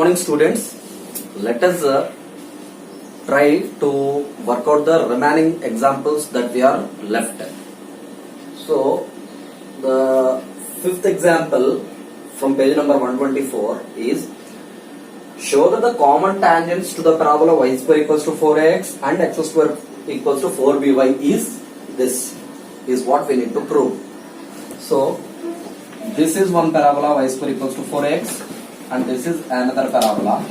morning, students. Let us try to work out the remaining examples that we are left. So, the fifth example from page number 124 is show that the common tangents to the parabola y square equals to 4x and x square equals to 4by is this, is what we need to prove. So, this is one parabola y square equals to 4x and this is another parabola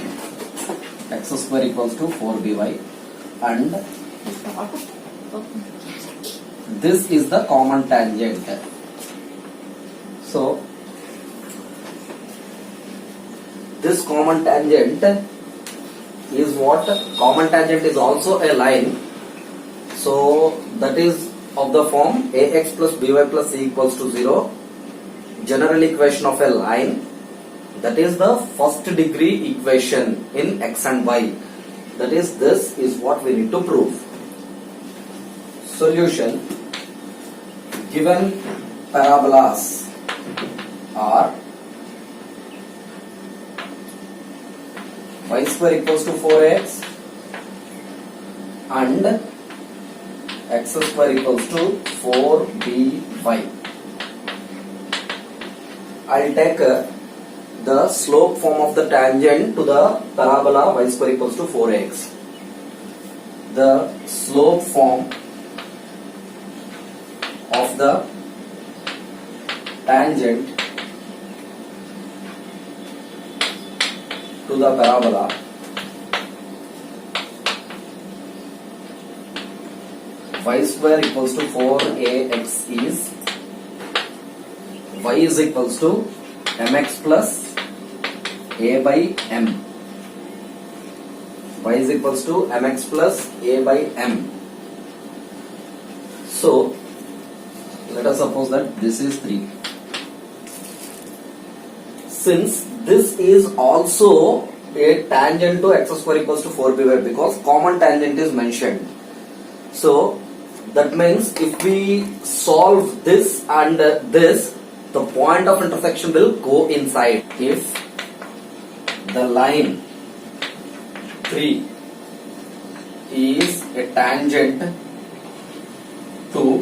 x square equals to 4by, and this is the common tangent. So this common tangent is what? Common tangent is also a line. So that is of the form ax plus by plus c equals to 0. General equation of a line. That is the first degree equation in x and y. That is, this is what we need to prove. Solution. Given parabolas are y square equals to 4x and x square equals to 4by. I'll take the slope form of the tangent to the parabola y square equals to 4x. The slope form of the tangent to the parabola y square equals to 4ax is y is equals to mx plus a by m. Y is equals to mx plus a by m. So let us suppose that this is 3. Since this is also a tangent to x square equals to 4by because common tangent is mentioned. So that means if we solve this and this, the point of intersection will go inside. If the line 3 is a tangent to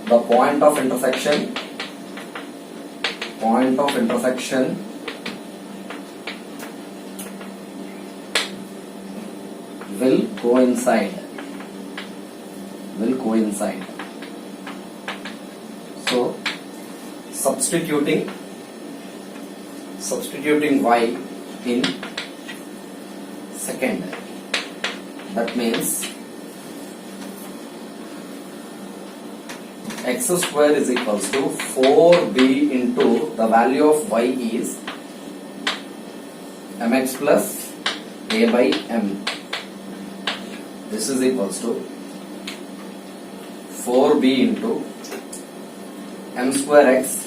the point of intersection will coincide. So substituting y in second, that means x square is equals to 4b into the value of y is mx plus a by m. This is equals to 4b into m square x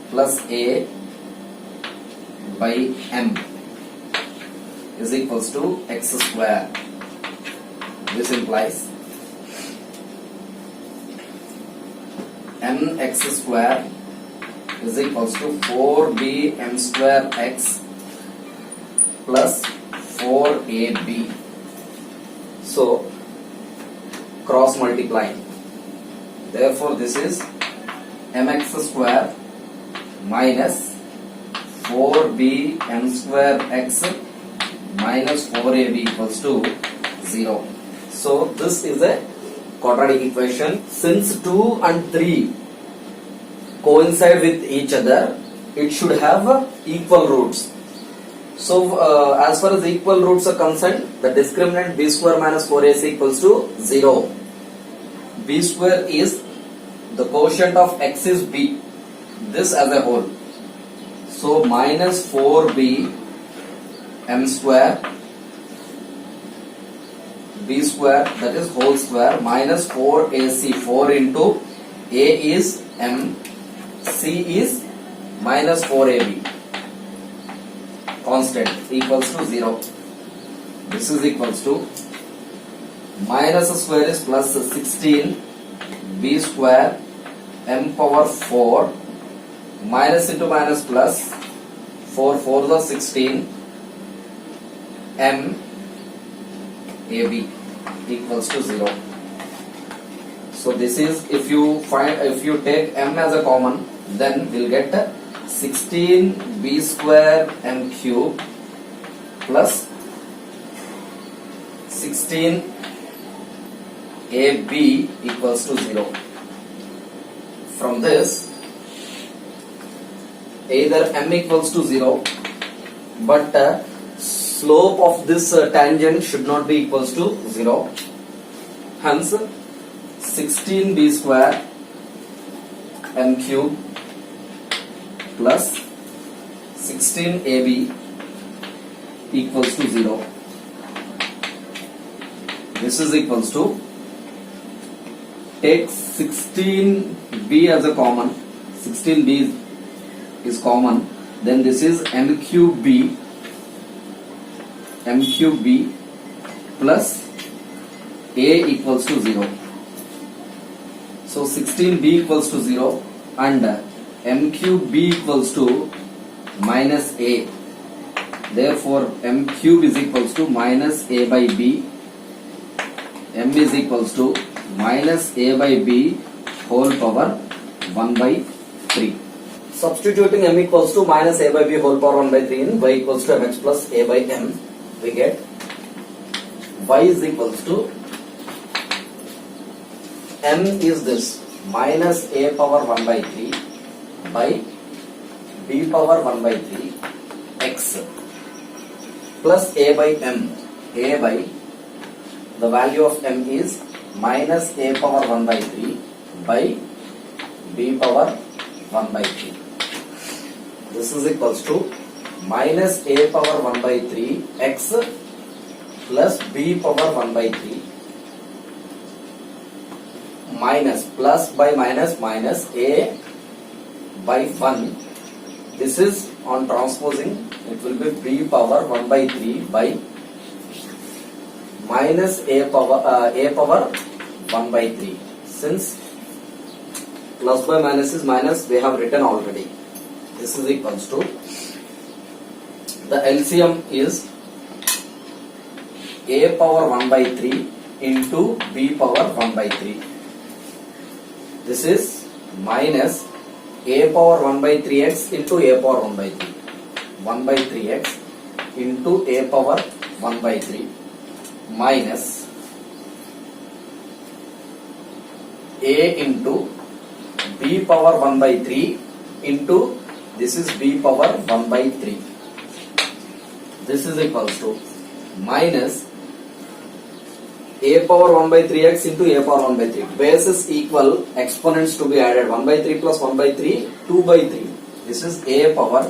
plus a by m is equals to x square. This implies mx square is equals to 4b m square x plus 4ab. So cross multiplying. Therefore this is mx square minus 4b m square x minus 4ab equals to 0. So this is a quadratic equation. Since 2 and 3 coincide with each other, it should have equal roots. So as far as equal roots are concerned, the discriminant b square minus 4ac equals to 0. B square is the quotient of x is b, this as a whole. So minus 4b m square b square, that is whole square, minus 4ac. 4 into a is m, c is minus 4ab, constant, equals to 0. This is equals to minus square is plus 16 b square m power 4 minus into minus plus, 4 4 the 16, m ab equals to 0. So this is, if you take m as a common, then we'll get 16b square m cube plus 16 ab equals to 0. From this, either m equals to 0, but slope of this tangent should not be equals to 0. Hence, 16b square m cube plus 16ab equals to 0. This is equals to, take 16b as a common, 16b is common, then this is m cube b plus a equals to 0. So 16b equals to 0 and m cube b equals to minus a. Therefore m cube is equals to minus a by b. M is equals to minus a by b whole power 1 by 3. Substituting m equals to minus a by b whole power 1 by 3 in y equals to mx plus a by m, we get y is equals to, m is this, minus a power 1 by 3 by b power 1 by 3 x plus a by m. A by, the value of m is minus a power 1 by 3 by b power 1 by 3. This is equals to minus a power 1 by 3 x plus b power 1 by 3 minus, plus by minus, minus a by 1. This is on transposing, it will be b power 1 by 3 by minus a power 1 by 3. Since plus by minus is minus, we have written already. This is equals to, the LCM is a power 1 by 3 into b power 1 by 3. This is minus a power 1 by 3x into a power 1 by 3. 1 by 3x into a power 1 by 3 minus a into b power 1 by 3 into, this is b power 1 by 3. This is equals to minus a power 1 by 3x into a power 1 by 3. Bases equal, exponents to be added. 1 by 3 plus 1 by 3, 2 by 3. This is a power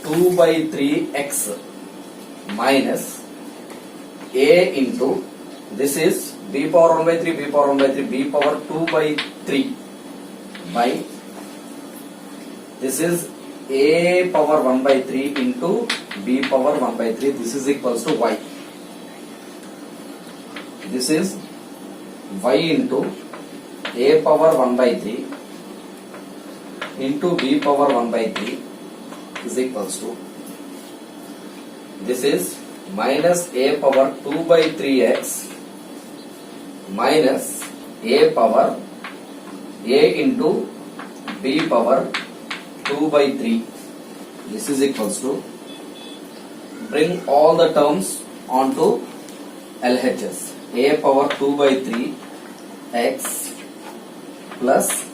2 by 3x minus a into, this is b power 1 by 3, b power 1 by 3, b power 2 by 3 by, this is a power 1 by 3 into b power 1 by 3. This is equals to y. This is y into a power 1 by 3 into b power 1 by 3 is equals to, this is minus a power 2 by 3x minus a power a into b power 2 by 3. This is equals to, bring all the terms onto LHS. A power 2 by 3 x plus,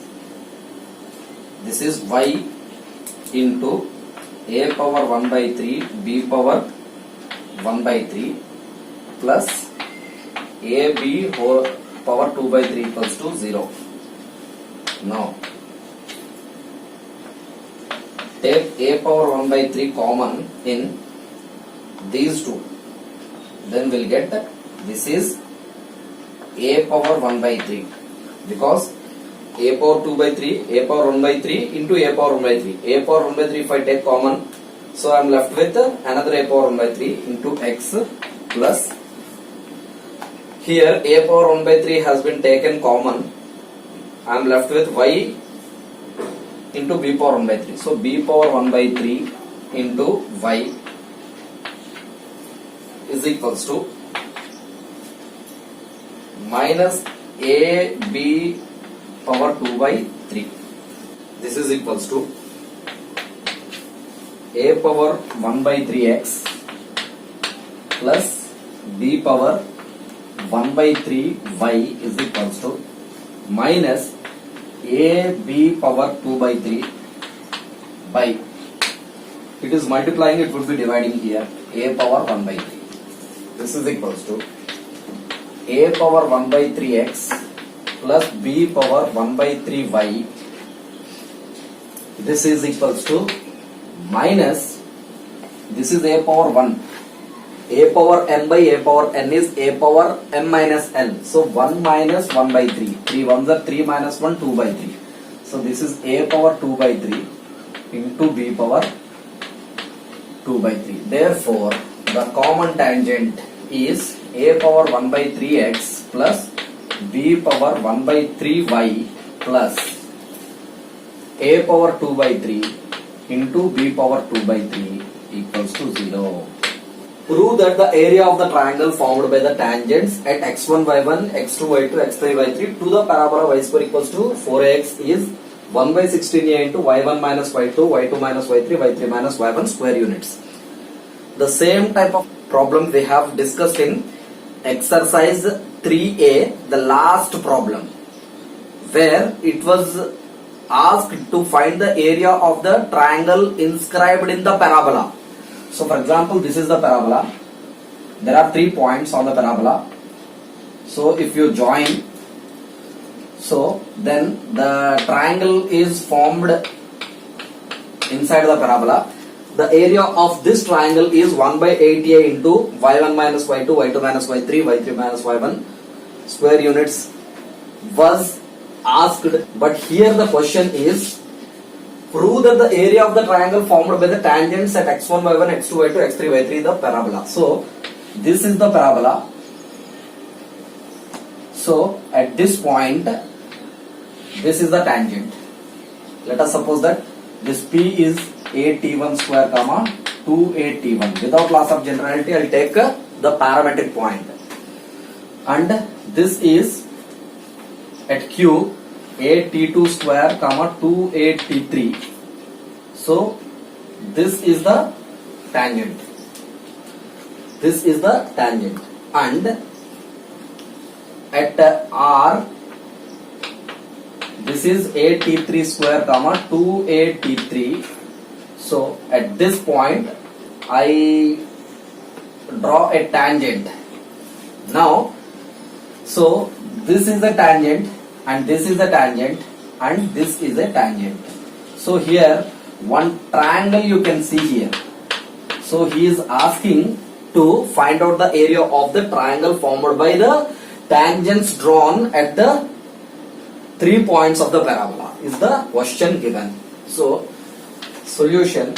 this is y into a power 1 by 3 b power 1 by 3 plus ab whole power 2 by 3 equals to 0. Now take a power 1 by 3 common in these two, then we'll get that this is a power 1 by 3, because a power 2 by 3, a power 1 by 3 into a power 1 by 3. A power 1 by 3 if I take common, so I am left with another a power 1 by 3 into x plus, here a power 1 by 3 has been taken common, I am left with y into b power 1 by 3. So b power 1 by 3 into y is equals to minus ab power 2 by 3. This is equals to a power 1 by 3x plus b power 1 by 3y is equals to minus a b power 2 by 3 by, it is multiplying, it would be dividing here, a power 1 by 3. This is equals to a power 1 by 3x plus b power 1 by 3y. This is equals to minus, this is a power 1. A power n by a power n is a power m minus n. So 1 minus 1 by 3. 3 ones are 3 minus 1, 2 by 3. So this is a power 2 by 3 into b power 2 by 3. Therefore, the common tangent is a power 1 by 3x plus b power 1 by 3y plus a power 2 by 3 into b power 2 by 3 equals to 0. Prove that the area of the triangle formed by the tangents at x1, y1, x2, y2, x3, y3 to the parabola y square equals to 4x is 1 by 16a into y1 minus y2, y2 minus y3, y3 minus y1 square units. The same type of problem we have discussed in exercise 3a, the last problem, where it was asked to find the area of the triangle inscribed in the parabola. So for example, this is the parabola. There are 3 points on the parabola. So if you join, so then the triangle is formed inside the parabola. The area of this triangle is 1 by 8a into y1 minus y2, y2 minus y3, y3 minus y1 square units was asked. But here the question is, prove that the area of the triangle formed by the tangents at x1, y1, x2, y2, x3, y3 is the parabola. So this is the parabola. So at this point, this is the tangent. Let us suppose that this P is a_t1 square comma 2a_t1. Without loss of generality, I will take the parametric point. And this is at Q a_t2 square comma 2a_t3. So this is the tangent. This is the tangent. And at R, this is a_t3 square comma 2a_t3. So at this point, I draw a tangent. Now, so this is the tangent and this is the tangent and this is a tangent. So here one triangle you can see here. So he is asking to find out the area of the triangle formed by the tangents drawn at the 3 points of the parabola is the question given. So solution,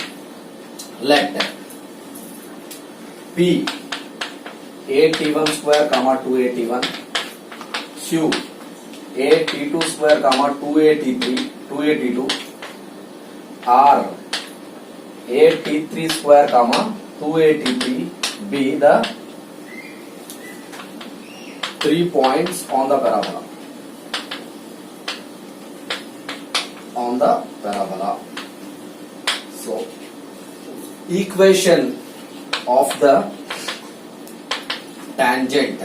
let P a_t1 square comma 2a_t1, Q a_t2 square comma 2a_t2, R a_t3 square comma 2a_t3 be the 3 points on the parabola. So equation of the tangent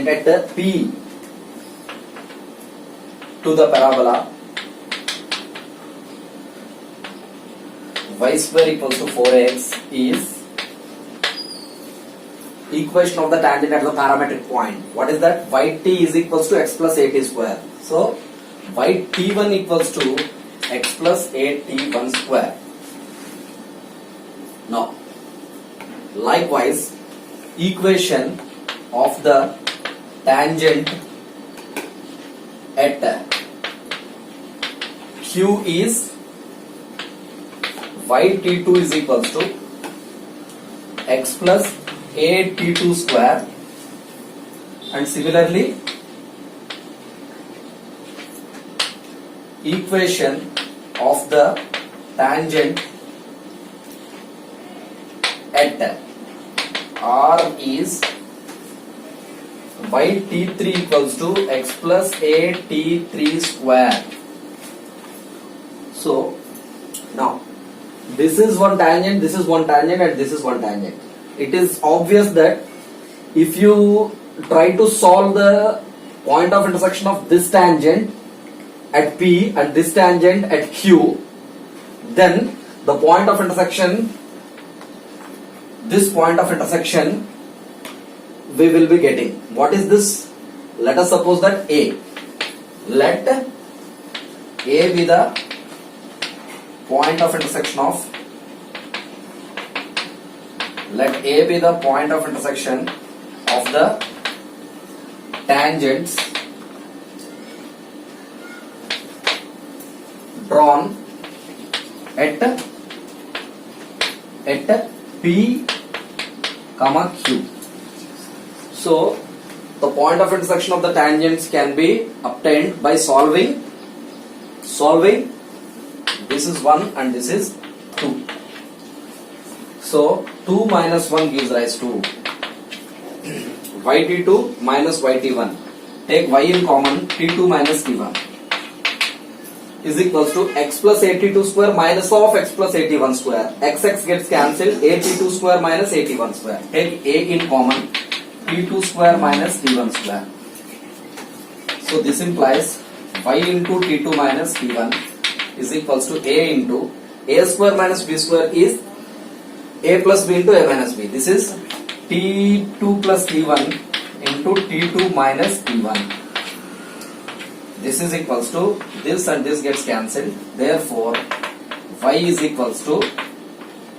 at P to the parabola y square equals to 4x is equation of the tangent at the parametric point. What is that? Yt is equals to x plus at square. So yt1 equals to x plus at1 square. Now, likewise, equation of the tangent at Q is yt2 is equals to x plus at2 square, and similarly equation of the tangent at R is y t3 equals to x plus a t3 square. So now this is one tangent, this is one tangent, and this is one tangent. It is obvious that if you try to solve the point of intersection of this tangent at P and this tangent at Q, then the point of intersection, this point of intersection we will be getting. What is this? Let us suppose that A. Let A be the point of intersection of, let A be the point of intersection of the tangents drawn at P, Q. So the point of intersection of the tangents can be obtained by solving this is 1 and this is 2. So 2 minus 1 gives rise to yt2 minus yt1. Take y in common, t2 minus t1 is equals to x plus at2 square minus of x plus at1 square. X gets cancelled, at2 square minus at1 square. Take a in common, t2 square minus t1 square. So this implies y into t2 minus t1 is equals to a into a square minus b square is a plus b into a minus b. This is t2 plus t1 into t2 minus t1. This is equals to this and this gets cancelled. Therefore, y is equals to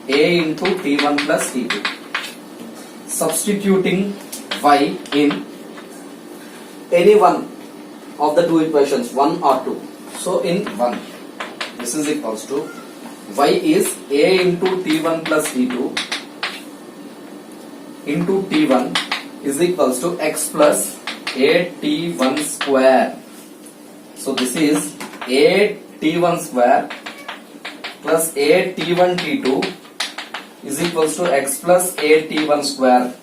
a into t1 plus t2. Substituting y in any one of the two equations, 1 or 2. So in 1, this is equals to y is a into t1 plus t2 into t1 is equals to x plus a t1 square. So this is a t1 square plus a t1 t2 is equals to x plus a t1 square.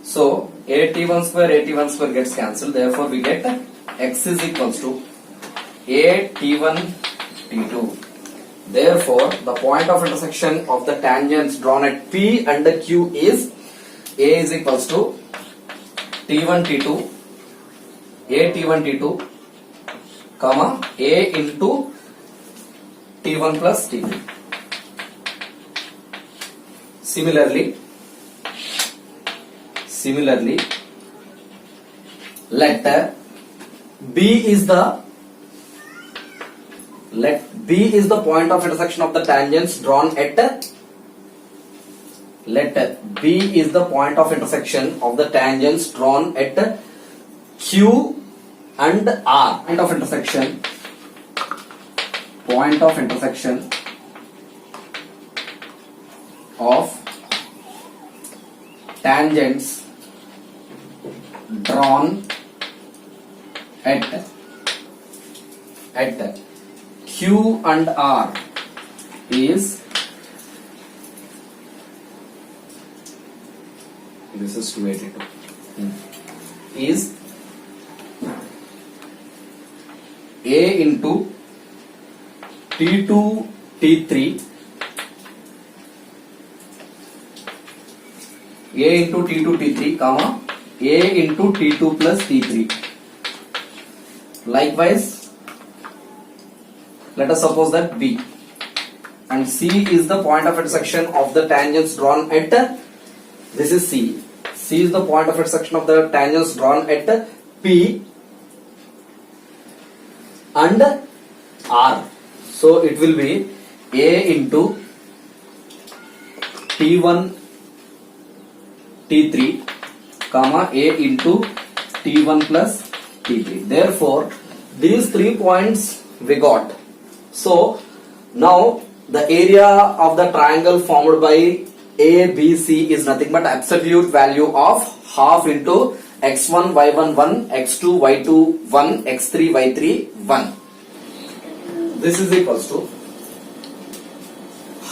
So a t1 square gets cancelled. Therefore we get x is equals to a t1 t2. Therefore the point of intersection of the tangents drawn at P and the Q is a is equals to t1 t2 a t1 t2 comma a into t1 plus t2. Similarly let B is the point of intersection of the tangents drawn at B is the point of intersection of the tangents drawn at Q and R. Point of intersection of tangents drawn at Q and R is, this is 282, is a into t2 t3 a into t2 t3 comma a into t2 plus t3. Likewise, let us suppose that B and C is the point of intersection of the tangents drawn at, this is C. C is the point of intersection of the tangents drawn at P and R. So it will be a into t1 t3 comma a into t1 plus t3. Therefore these 3 points we got. So now the area of the triangle formed by ABC is nothing but absolute value of half into x1 y1 1, x2 y2 1, x3 y3 1. this is equals to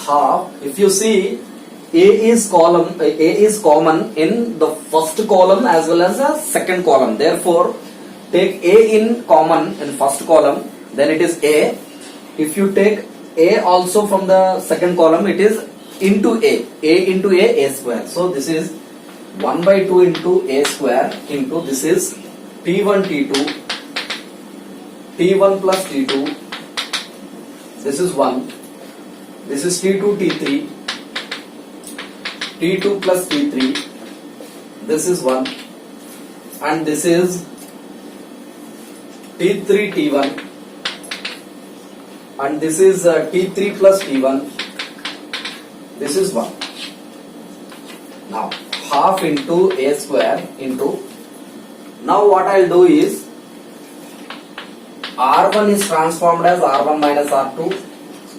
half. If you see, A is common in the first column as well as the second column. Therefore, take A in common in first column, then it is A. If you take A also from the second column, it is into A. A into A square. So this is 1 by 2 into A square into this is T1 T2, T1 plus T2, this is 1, this is T2 T3, T2 plus T3, this is 1, and this is T3 T1, and this is T3 plus T1, this is 1. Now half into A square into, now what I will do is R1 is transformed as R1 minus R2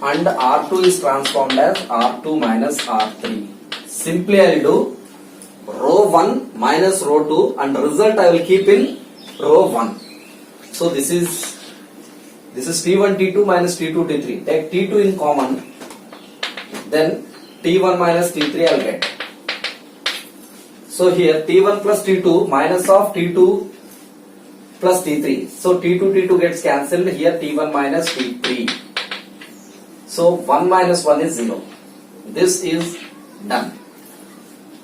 and R2 is transformed as R2 minus R3. Simply I will do row 1 minus row 2 and result I will keep in row 1. So this is T1 T2 minus T2 T3. Take T2 in common, then T1 minus T3 I will get. So here T1 plus T2 minus of T2 plus T3. So T2 T2 gets cancelled. Here T1 minus T3. So 1 minus 1 is 0. This is done.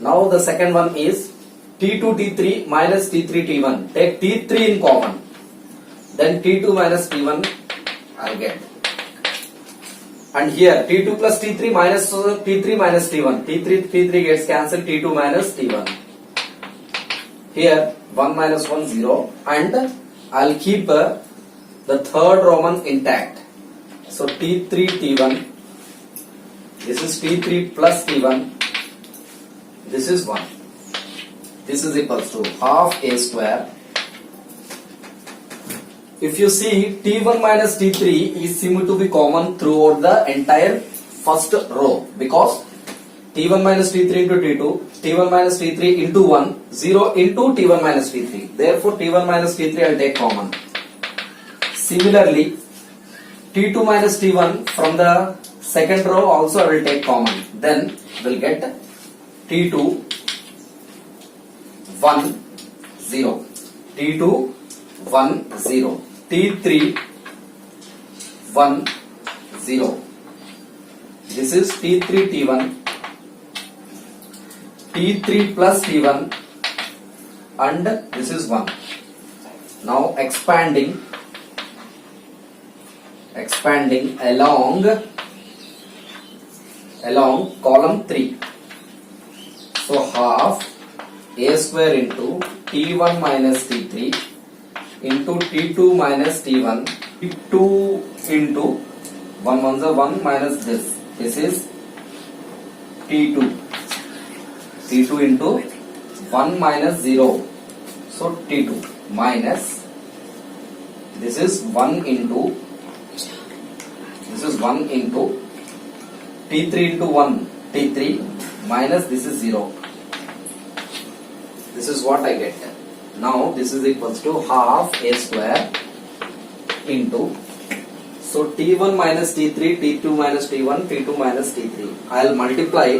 Now the second one is T2 T3 minus T3 T1. Take T3 in common. Then T2 minus T1 I get. And here T2 plus T3 minus T3 minus T1. T3 gets cancelled. T2 minus T1. Here 1 minus 1 0 and I will keep the third Roman intact. So T3 T1, this is T3 plus T1, this is 1. This is equals to half A square. If you see, T1 minus T3 is seemed to be common throughout the entire first row because T1 minus T3 into T2, T1 minus T3 into 1, 0 into T1 minus T3. Therefore, T1 minus T3 I will take common. Similarly, T2 minus T1 from the second row also I will take common. Then we will get T2 1 0, T2 1 0, T3 1 0. This is T3 T1, T3 plus T1 and this is 1. Now expanding along column 3. So half A square into T1 minus T3 into T2 minus T1, T2 into 1 1 is 1 minus this. This is T2. T2 into 1 minus 0. So T2 minus, this is 1 into, this is 1 into T3 into 1, T3 minus this is 0. This is what I get. Now this is equals to half A square into, so T1 minus T3, T2 minus T1, T2 minus T3. I will multiply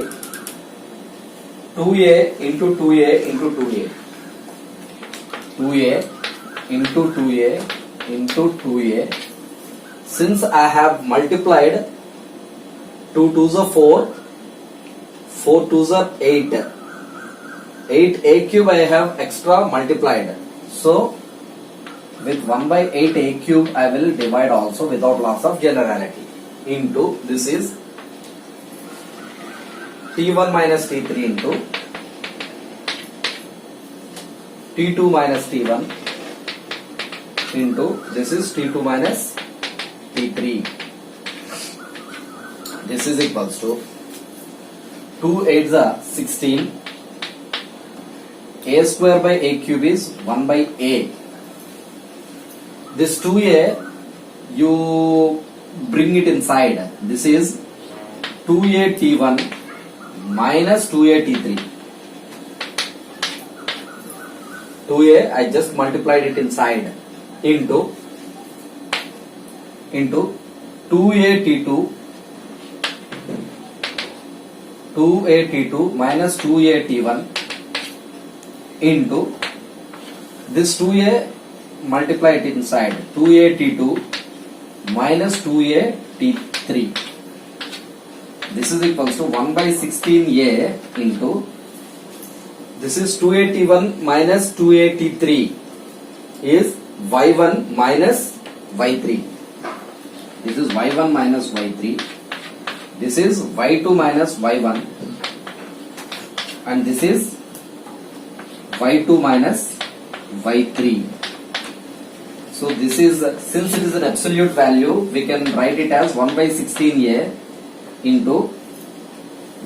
2A into 2A into 2A. 2A into 2A into 2A. Since I have multiplied 2 2s are 4, 4 2s are 8. 8A cube I have extra multiplied. So with 1 by 8 A cube I will divide also without loss of generality into, this is T1 minus T3 into T2 minus T1 into, this is T2 minus T3. This is equals to 2 8s are 16. A square by A cube is 1 by A. This 2A you bring it inside. This is 2A T1 minus 2A T3. 2A I just multiplied it inside into 2a minus 2a t1 into this 2a, multiply it inside, 2a t2 minus 2a t3. This is equals to 1 by 16a into this is 2a t1 minus 2a t3 is y1 minus y3. This is y1 minus y3. This is y2 minus y1 and this is y2 minus y3. So this is, since it is an absolute value, we can write it as 1 by 16a into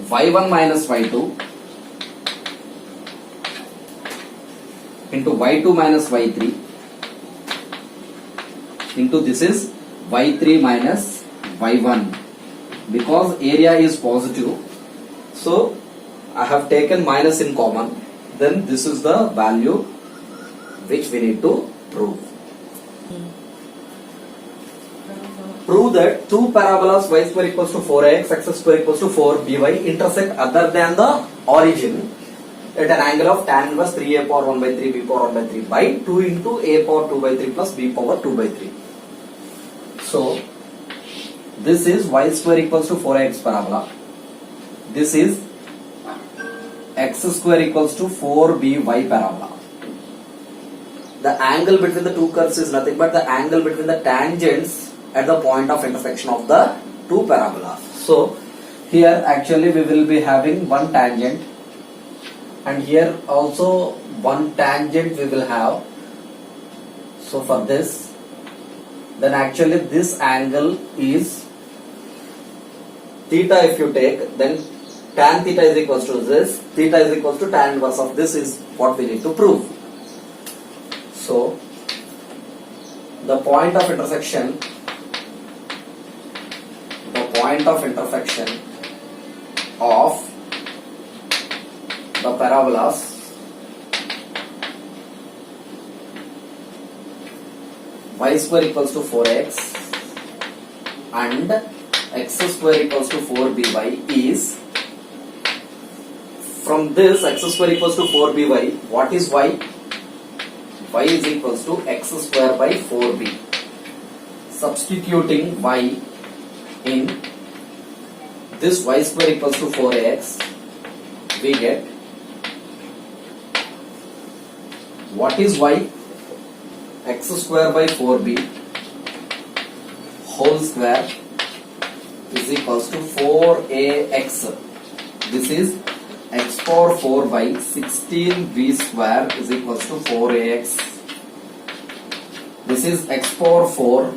y1 minus y2 into y2 minus y3 into this is y3 minus y1. Because area is positive, so I have taken minus in common, then this is the value which we need to prove. Prove that two parabolas y square equals to 4x, x square equals to 4by intersect other than the origin at an angle of tan inverse 3a power 1 by 3 b power 1 by 3 by 2 into a power 2 by 3 plus b power 2 by 3. So this is y square equals to 4x parabola. This is x square equals to 4by parabola. The angle between the two curves is nothing but the angle between the tangents at the point of intersection of the two parabolas. So here actually we will be having one tangent and here also one tangent we will have. So for this, then actually this angle is theta. If you take, then tan theta is equals to this, theta is equals to tan inverse of this is what we need to prove. So the point of intersection of the parabolas y square equals to 4x and x square equals to 4by is, from this x square equals to 4by, what is y? Y is equals to x square by 4b. Substituting y in this y square equals to 4x, we get, what is y? X square by 4b whole square is equals to 4ax. This is x power 4 by 16b square is equals to 4ax. This is x power 4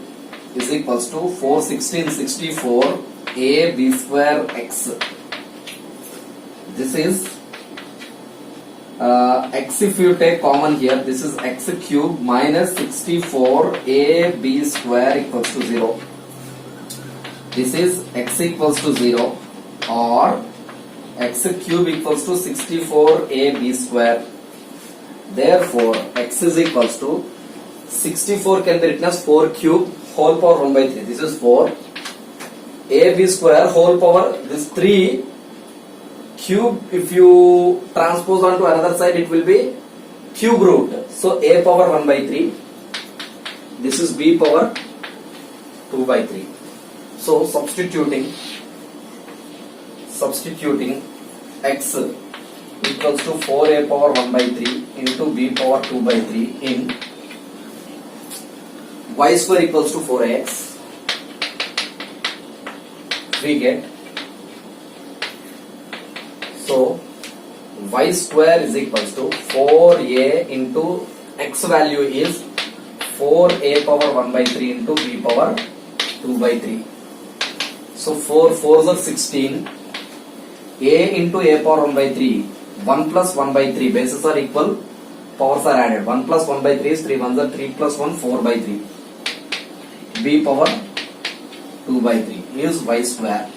is equals to 4 16 64 a b square x. This is x, if you take common here, this is x cube minus 64 a b square equals to 0. This is x equals to 0 or x cube equals to 64 a b square. Therefore x is equals to 64 can be written as 4 cube whole power 1 by 3. This is 4 a b square whole power, this 3 cube, if you transpose onto another side it will be cube root. So a power 1 by 3. This is b power 2 by 3. So substituting x equals to 4a power 1 by 3 into b power 2 by 3 in y square equals to 4x, we get, so y square is equals to 4a into x value is 4a power 1 by 3 into b power 2 by 3. So 4 4s are 16. A into a power 1 by 3, 1 plus 1 by 3, bases are equal, powers are added. 1 plus 1 by 3 is 3 1s are 3 plus 1 4 by 3. B power 2 by 3 is y square.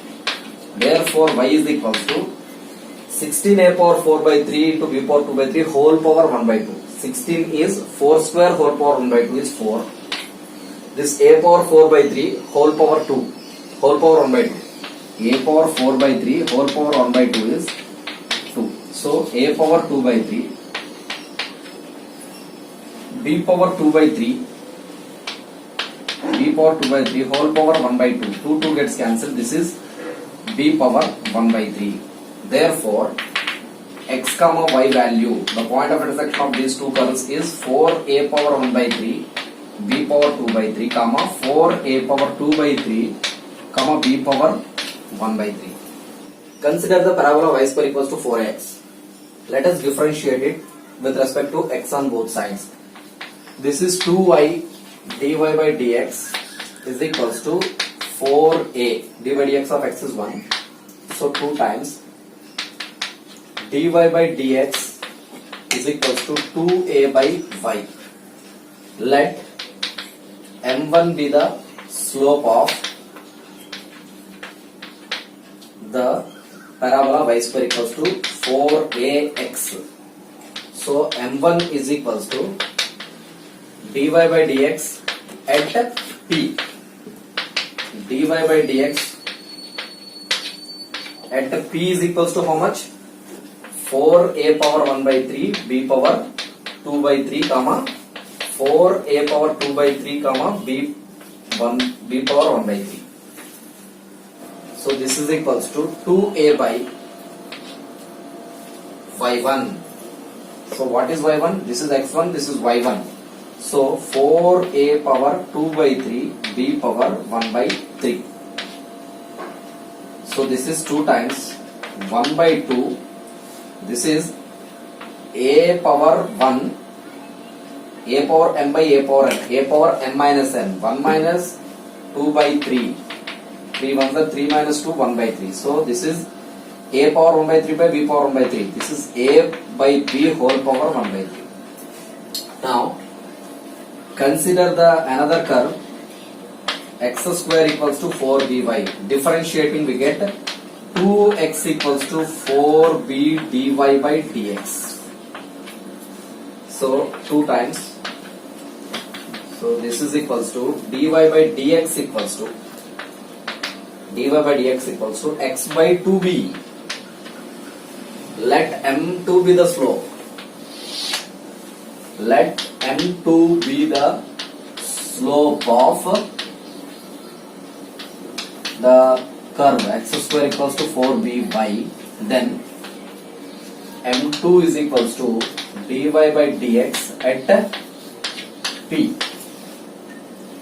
Therefore y is equals to 16a power 4 by 3 into b power 2 by 3 whole power 1 by 2. 16 is 4 square whole power 1 by 2 is 4. This a power 4 by 3 whole power 2. whole power 1 by 2. A power 4 by 3 whole power 1 by 2 is 2. So A power 2 by 3, B power 2 by 3, B power 2 by 3 whole power 1 by 2. 2 gets cancelled. This is B power 1 by 3. Therefore, x comma y value, the point of intersection of these two curves is 4a power 1 by 3, b power 2 by 3, comma 4a power 2 by 3, comma b power 1 by 3. Consider the parabola y square equals to 4x. Let us differentiate it with respect to x on both sides. This is 2y dy by dx is equals to 4a. dy by dx of x is 1. So 2 times dy by dx is equals to 2a by y. Let m1 be the slope of the parabola y square equals to 4ax. So m1 is equals to dy by dx at p. dy by dx at p is equals to how much? 4a power 1 by 3 b power 2 by 3 comma 4a power 2 by 3 comma b power 1 by 3. So this is equals to 2a by y1. So what is y1? This is x1, this is y1. So 4a power 2 by 3 b power 1 by 3. So this is 2 times 1 by 2. This is a power 1, a power m by a power n, a power m minus n, 1 minus 2 by 3, 3 1 is 3 minus 2, 1 by 3. So this is a power 1 by 3 by b power 1 by 3. This is a by b whole power 1 by 3. Now consider the another curve x square equals to 4by. Differentiating we get 2x equals to 4b dy by dx. So 2 times. So this is equals to dy by dx equals to x by 2b. Let m2 be the slope. Let m2 be the slope of the curve x square equals to 4by. Then m2 is equals to dy by dx at p.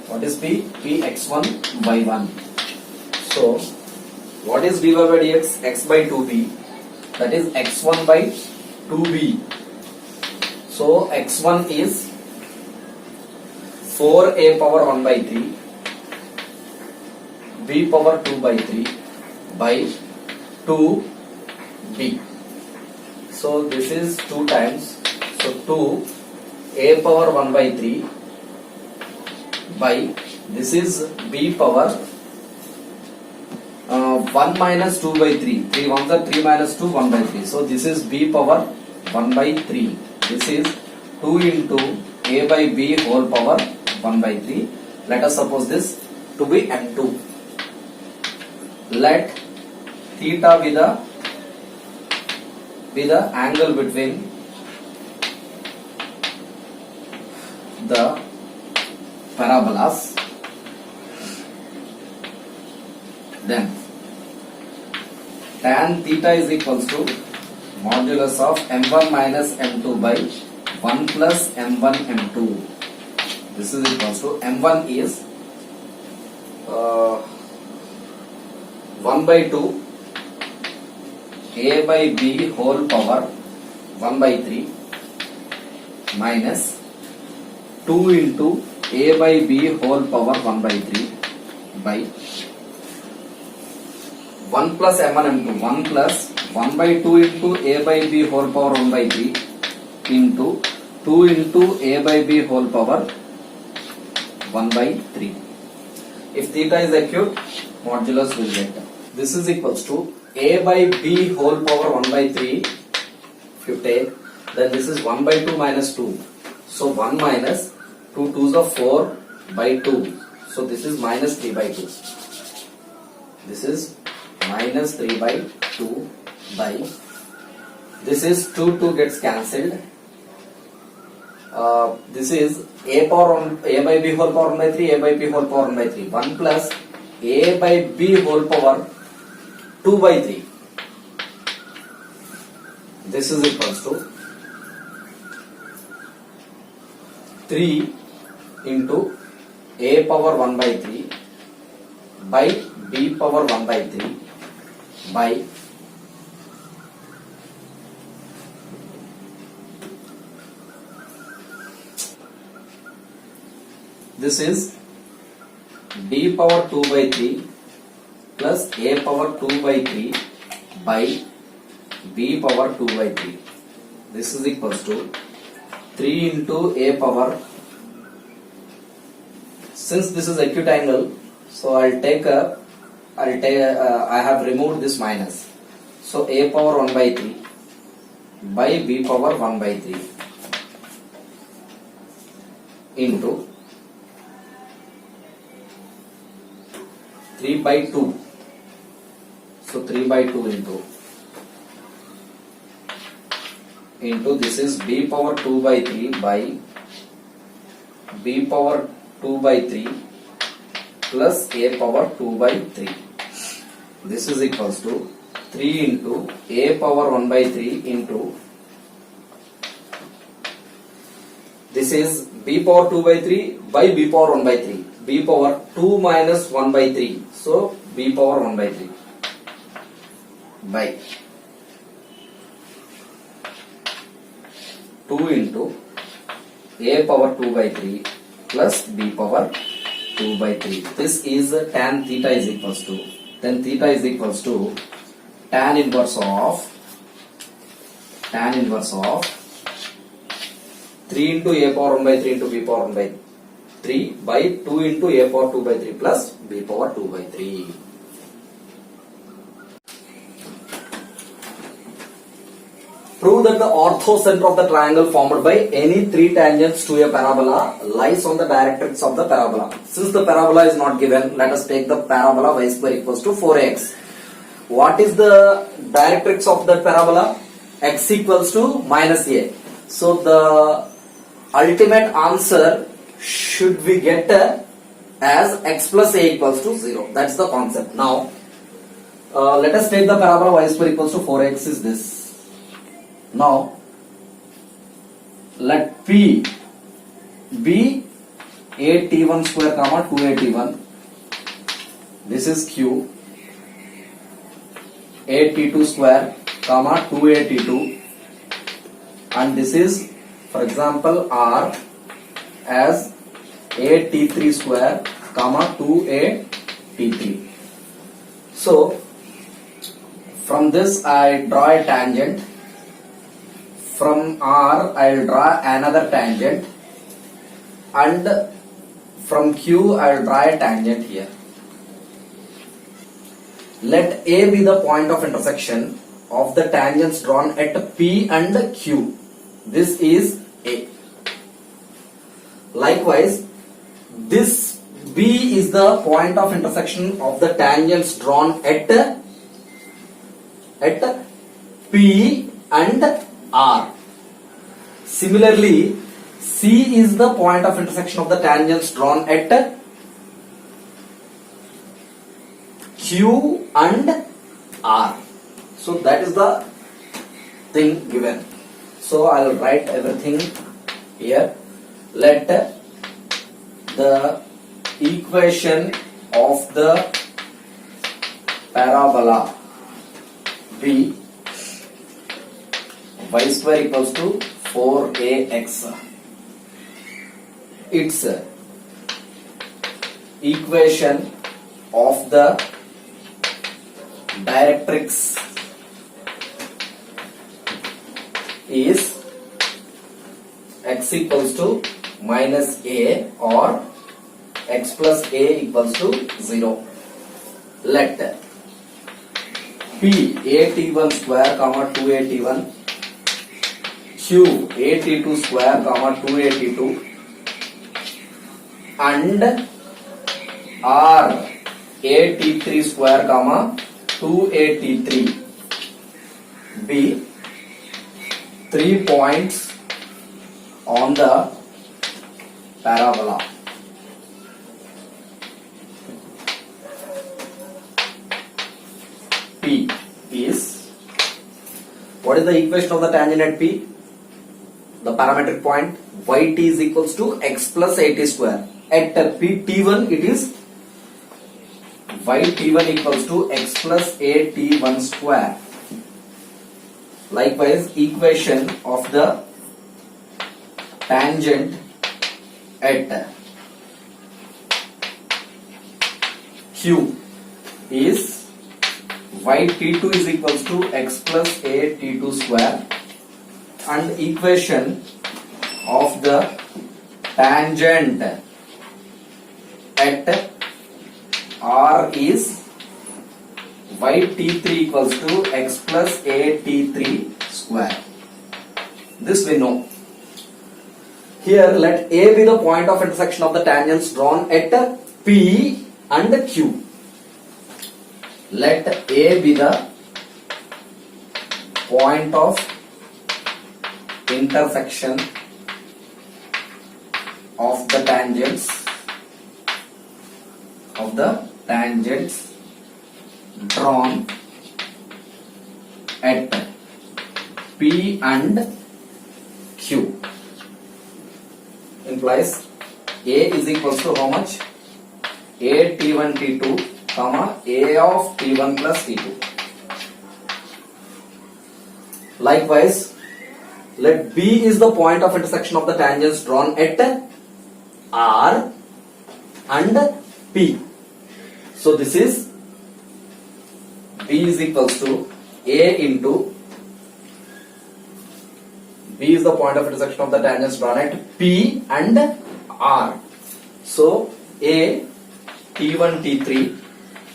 What is p? P x1 y1. So what is dy by dx? X by 2b. That is x1 by 2b. So x1 is 4a power 1 by 3 b power 2 by 3 by 2b. So this is 2 times. So 2 a power 1 by 3 by this is b power 1 minus 2 by 3. 3 1 is 3 minus 2, 1 by 3. So this is b power 1 by 3. This is 2 into a by b whole power 1 by 3. Let us suppose this to be m2. Let theta be the angle between the parabolas. Then tan theta is equals to modulus of m1 minus m2 by 1 plus m1 m2. This is equals to m1 is 1 by 2 a by b whole power 1 by 3 minus 2 into a by b whole power 1 by 3 by 1 plus m1 m2. 1 plus 1 by 2 into a by b whole power 1 by 3 into 2 into a by b whole power 1 by 3. If theta is acute, modulus will get. This is equals to a by b whole power 1 by 3. If you take, then this is 1 by 2 minus 2. So 1 minus 2 2s are 4 by 2. So this is minus 3 by 2. This is minus 3 by 2 by, this is 2 gets cancelled. This is a by b whole power 1 by 3, a by b whole power 1 by 3, 1 plus a by b whole power 2 by 3. This is equals to 3 into a power 1 by 3 by b power 1 by 3 by this is b power 2 by 3 plus a power 2 by 3 by b power 2 by 3. This is equals to 3 into a power, since this is acute angle, so I have removed this minus. So a power 1 by 3 by b power 1 by 3 into 3 by 2. So 3 by 2 into this is b power 2 by 3 by b power 2 by 3 plus a power 2 by 3. This is equals to 3 into a power 1 by 3 into this is b power 2 by 3 by b power 1 by 3, b power 2 minus 1 by 3, so b power 1 by 3 by 2 into a power 2 by 3 plus b power 2 by 3. This is tan theta is equals to, then theta is equals to tan inverse of 3 into a power 1 by 3 into b power 1 by 3 by 2 into a power 2 by 3 plus b power 2 by 3. Prove that the orthocenter of the triangle formed by any three tangents to a parabola lies on the directrix of the parabola. Since the parabola is not given, let us take the parabola y square equals to 4x. What is the directrix of the parabola? X equals to minus a. So the ultimate answer should we get as x plus a equals to 0. That's the concept. Now let us take the parabola y square equals to 4x is this. Now let P be a t1 square comma 2a t1. This is Q a t2 square comma 2a t2, and this is, for example, R as a t3 square comma 2a t3. So from this I draw a tangent. From R I will draw another tangent, and from Q I will draw a tangent here. Let A be the point of intersection of the tangents drawn at P and Q. This is A. Likewise, this B is the point of intersection of the tangents drawn at P and R. Similarly, C is the point of intersection of the tangents drawn at Q and R. So that is the thing given. So I will write everything here. Let the equation of the parabola be y square equals to 4ax. Its equation of the directrix is x equals to minus a or x plus a equals to 0. Let P a t1 square comma 2a t1, Q a t2 square comma 2a t2, and R at3 square comma 2at3 be 3 points on the parabola. P is, what is the equation of the tangent at P? The parametric point yt is equals to x plus at square. At P t1 it is yt1 equals to x plus at1 square. Likewise, equation of the tangent at Q is yt2 is equals to x plus at2 square, and equation of the tangent at R is yt3 equals to x plus at3 square. This we know. Here let A be the point of intersection of the tangents drawn at P and Q. Let A be the point of intersection of the tangents drawn at P and Q. Implies A is equals to how much? A T1 T2 comma A of T1 plus T2. Likewise, let B is the point of intersection of the tangents drawn at R and P. So this is B is equals to A into, B is the point of intersection of the tangents drawn at P and R. So A T1 T3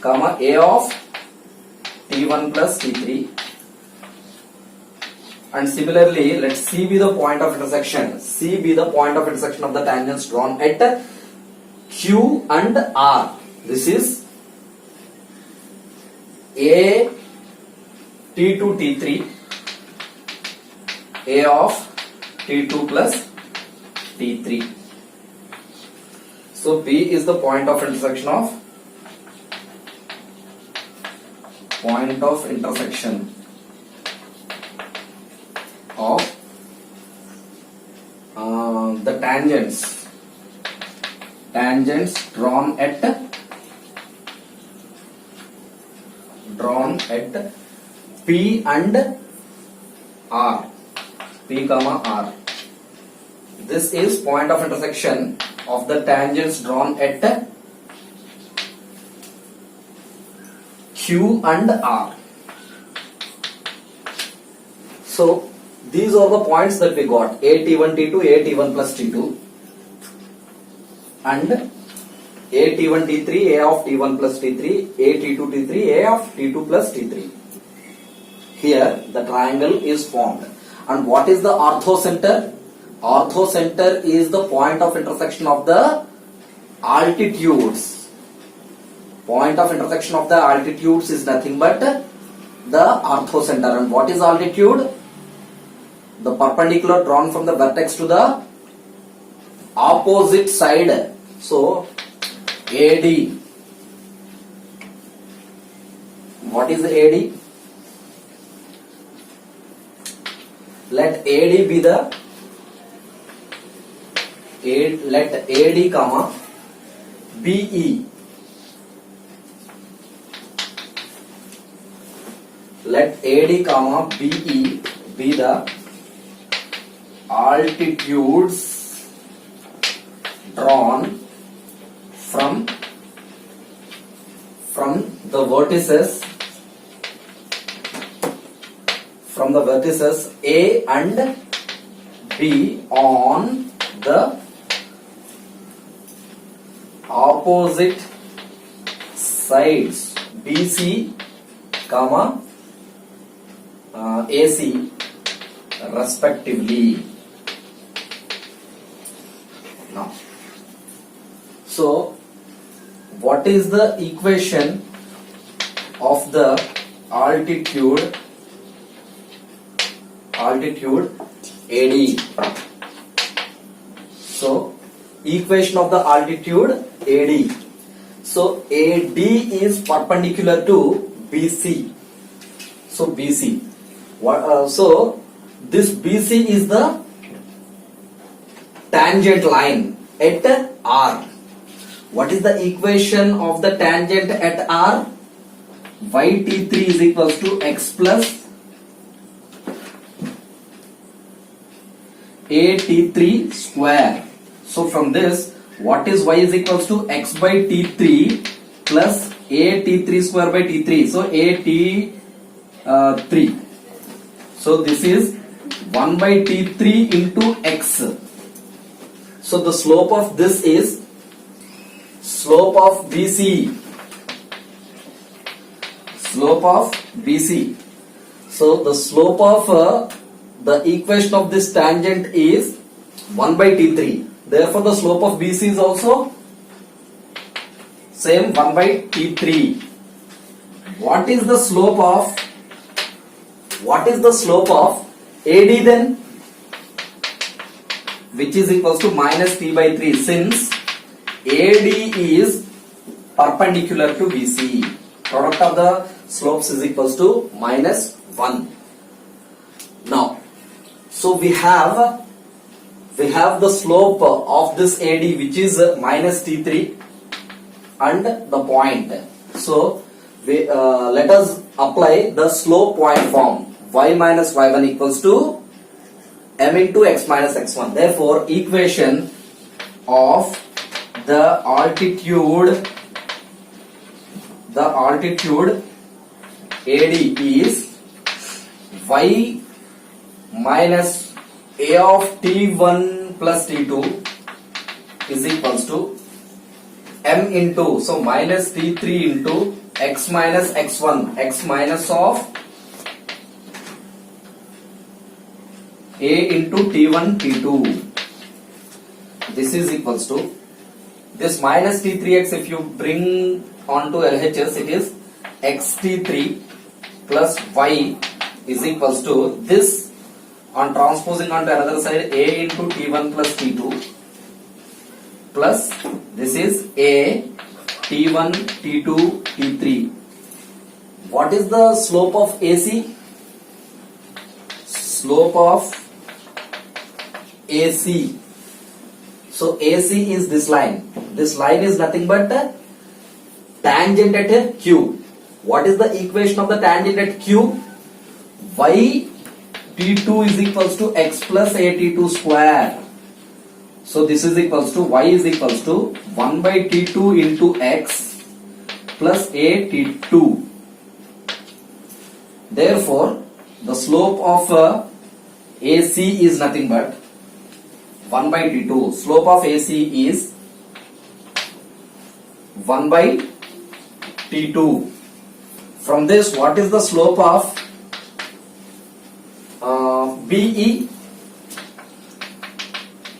comma A of T1 plus T3, and similarly let C be the point of intersection. C be the point of intersection of the tangents drawn at Q and R. This is A T2 T3 A of T2 plus T3. So P is the point of intersection of the tangents drawn at P and R, P comma R. This is point of intersection of the tangents drawn at Q and R. So these are the points that we got: A T1 T2, A T1 plus T2, and A T1 T3, A of T1 plus T3, A T2 T3, A of T2 plus T3. Here the triangle is formed. And what is the orthocenter? Orthocenter is the point of intersection of the altitudes. Point of intersection of the altitudes is nothing but the orthocenter. And what is altitude? The perpendicular drawn from the vertex to the opposite side. So AD. What is AD? Let AD be the let AD comma BE. Let AD comma BE be the altitudes drawn from the vertices A and B on the opposite sides BC comma AC respectively. Now, so what what is the equation of the altitude AD? So equation of the altitude AD. So AD is perpendicular to BC. So BC. So this BC is the tangent line at R. What is the equation of the tangent at R? Yt3 is equals to x plus at3 square. So from this, what is y is equals to x by t3 plus at3 square by t3. So at3. So this is 1 by t3 into x. So the slope of this is slope of BC. Slope of BC. So the slope of the equation of this tangent is 1 by t3. Therefore the slope of BC is also same 1 by t3. What is the slope of AD then? Which is equals to minus t by 3, since AD is perpendicular to BC. Product of the slopes is equals to minus 1. Now, so we have the slope of this AD, which is minus t3, and the point. So let us apply the slope point form. Y minus y1 equals to m into x minus x1. Therefore, equation of the altitude AD is y minus a of t1 plus t2 is equals to m into, so minus t3 into x minus x1, x minus of a into t1 t2. This is equals to this minus t3x, if you bring onto LHS, it is xt3 plus y is equals to this, on transposing onto another side, a into t1 plus t2 plus this is a t1 t2 t3. What is the slope of AC? Slope of AC. So AC is this line. This line is nothing but tangent at Q. What is the equation of the tangent at Q? Y t2 is equals to x plus at2 square. So this is equals to y is equals to 1 by t2 into x plus at2. Therefore, the slope of AC is nothing but 1 by t2. Slope of AC is 1 by t2. From this, what is the slope of BE?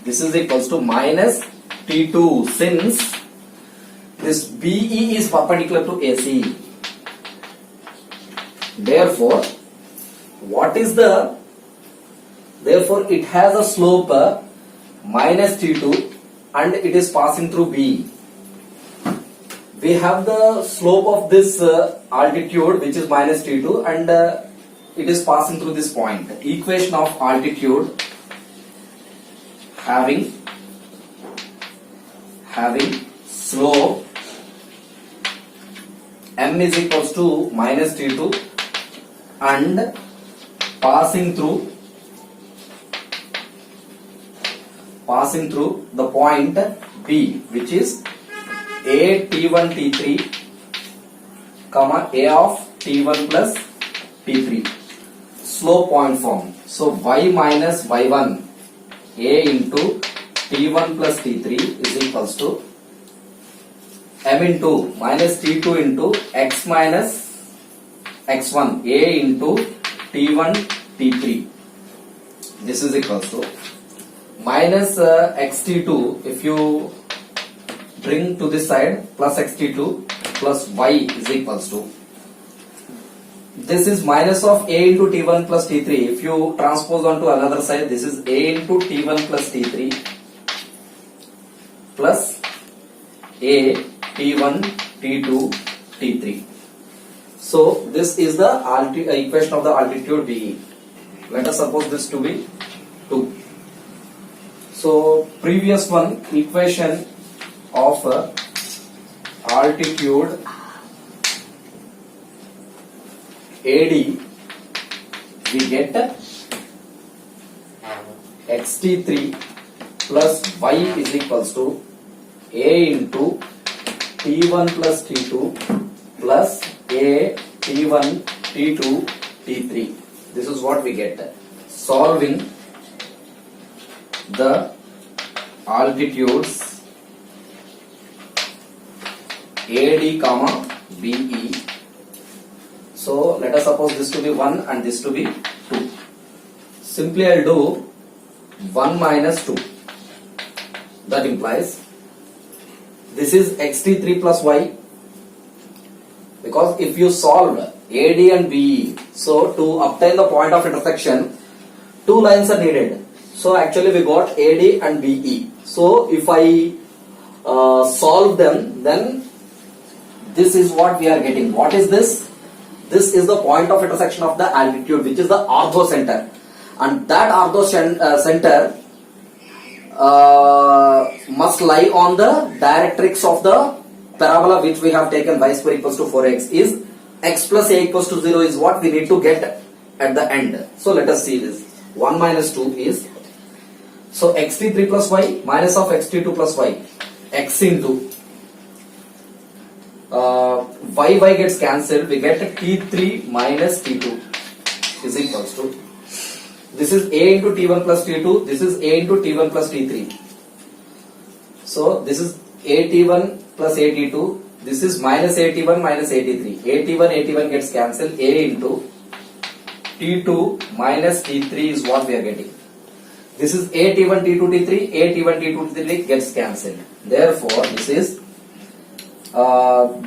This is equals to minus t2, since this BE is perpendicular to AC. Therefore, therefore it has a slope minus t2 and it is passing through B. We have the slope of this altitude, which is minus t2, and it is passing through this point. Equation of altitude having slope m is equals to minus t2 and passing through the point B, which is a t1 t3 comma a of t1 plus t3. Slope point form. So y minus y1 a into t1 plus t3 is equals to m into minus t2 into x minus x1 a into t1 t3. This is equals to minus xt2. If you bring to this side plus xt2 plus y is equals to, this is minus of a into t1 plus t3. If you transpose onto another side, this is a into t1 plus t3 plus a t1 t2 t3. So this is the equation of the altitude dE. Let us suppose this to be 2. So previous one, equation of altitude AD, we get xt3 plus y is equals to a into t1 plus t2 plus a t1 t2 t3. This is what we get. Solving the altitudes AD comma BE. So let us suppose this to be 1 and this to be 2. Simply I'll do 1 minus 2. That implies this is xt3 plus y, because if you solve AD and BE, so to obtain the point of intersection, two lines are needed. So actually we got AD and BE. So if I solve them, then this is what we are getting. What is this? This is the point of intersection of the altitude, which is the orthocenter, and that orthocenter must lie on the directrix of the parabola which we have taken. Y square equals to 4x is x plus a equals to 0 is what we need to get at the end. So let us see this. 1 minus 2 is, so xt3 plus y minus of xt2 plus y, x into y gets cancelled, we get t3 minus t2 is equals to, this is a into t1 plus t2, this is a into t1 plus t3. So this is at1 plus at2, this is minus at1 minus at3. at1 gets cancelled, a into t2 minus t3 is what we are getting. This is at1 t2 t3, at1 t2 t3 gets cancelled. Therefore this is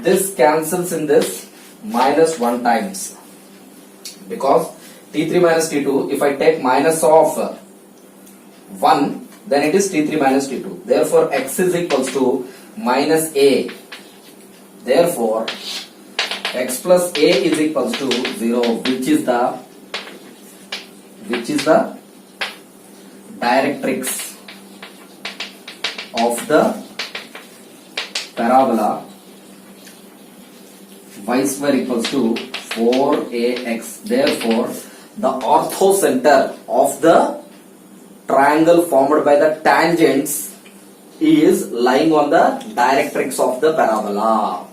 this cancels in this minus 1 times, because t3 minus t2, if I take minus of 1, then it is t3 minus t2. Therefore x is equals to minus a. Therefore x plus a is equals to 0, which is the directrix of the parabola y square equals to 4ax. Therefore the orthocenter of the triangle formed by the tangents is lying on the directrix of the parabola.